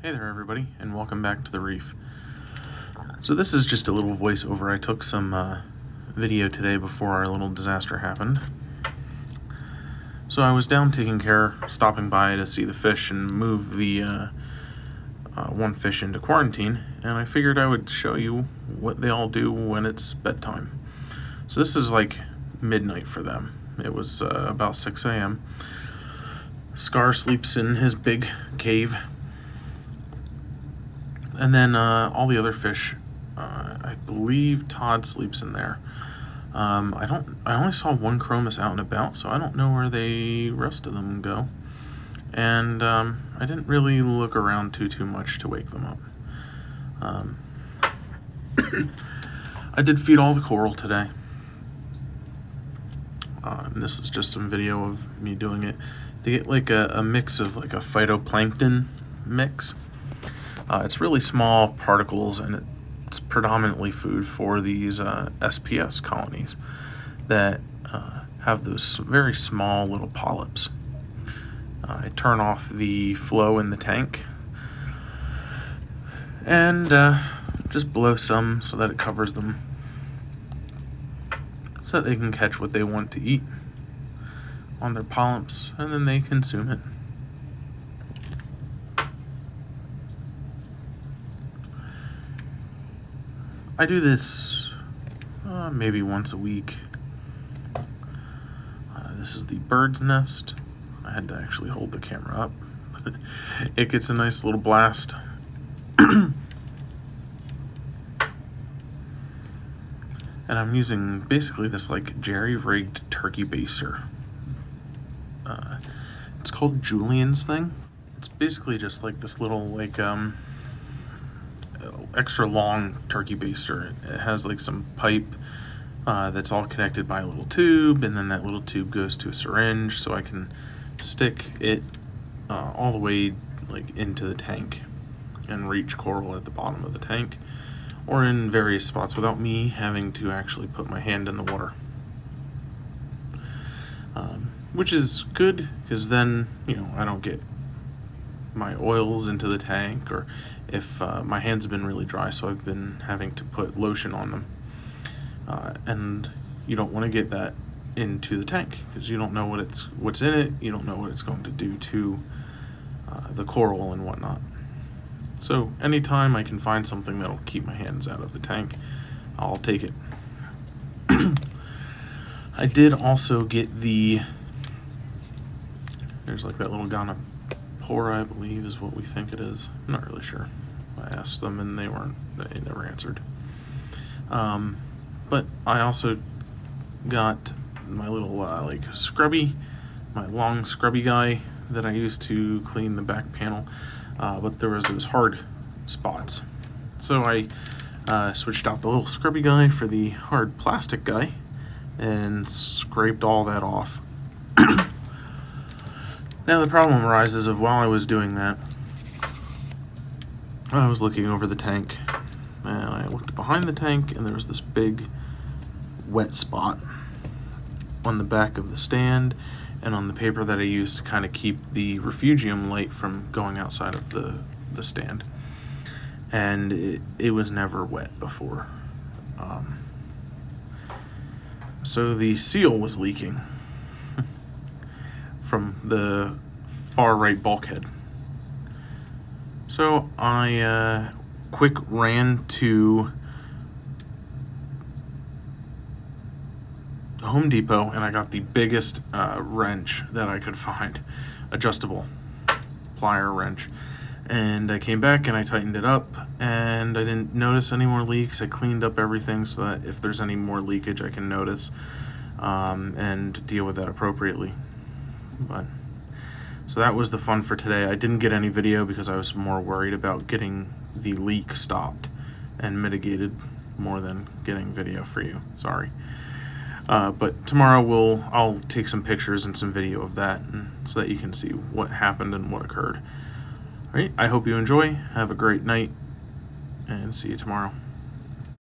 Hey there everybody, and welcome back to the Reef. So this is just a little voiceover. I took some video today before our little disaster happened. So I was down taking care, stopping by to see the fish and move the one fish into quarantine, and I figured I would show you what they all do when it's bedtime. So this is like midnight for them. It was about 6 a.m. Scar sleeps in his big cave. And then all the other fish, I believe Todd sleeps in there. I only saw one chromis out and about, so I don't know where the rest of them go. And I didn't really look around too much to wake them up. I did feed all the coral today. And this is just some video of me doing it. They get like a mix of like a phytoplankton mix. It's really small particles, and it's predominantly food for these SPS colonies that have those very small little polyps. I turn off the flow in the tank and just blow some so that it covers them so that they can catch what they want to eat on their polyps, and then they consume it. I do this maybe once a week. This is the bird's nest. I had to actually hold the camera up. It gets a nice little blast. And I'm using basically this like jerry-rigged turkey baster. It's called Julian's thing. It's basically just like this little like extra long turkey baster. It has like some pipe that's all connected by a little tube, and then that little tube goes to a syringe, so I can stick it all the way like into the tank and reach coral at the bottom of the tank or in various spots without me having to actually put my hand in the water, which is good because then I don't get my oils into the tank, or if my hands have been really dry, so I've been having to put lotion on them, and you don't want to get that into the tank because you don't know what's in it. You don't know what it's going to do to the coral and whatnot. So anytime I can find something that'll keep my hands out of the tank, I'll take it. I did also get there's like that little Gonapora, I believe is what we think it is. I'm not really sure. I asked them and they never answered. But I also got my little like scrubby, my long scrubby guy that I used to clean the back panel, but there was those hard spots. So I switched out the little scrubby guy for the hard plastic guy and scraped all that off. Now the problem arises of while I was doing that, I was looking over the tank, and I looked behind the tank, and there was this big wet spot on the back of the stand and on the paper that I used to kind of keep the refugium light from going outside of the stand. And it was never wet before. So the seal was leaking from the far right bulkhead. So I quick ran to Home Depot and I got the biggest wrench that I could find, adjustable plier wrench. And I came back and I tightened it up, and I didn't notice any more leaks. I cleaned up everything so that if there's any more leakage I can notice and deal with that appropriately. So that was the fun for today. I didn't get any video because I was more worried about getting the leak stopped and mitigated more than getting video for you. Sorry. But tomorrow I'll take some pictures and some video of that, so that you can see what happened and what occurred. All right, I hope you enjoy. Have a great night, and see you tomorrow.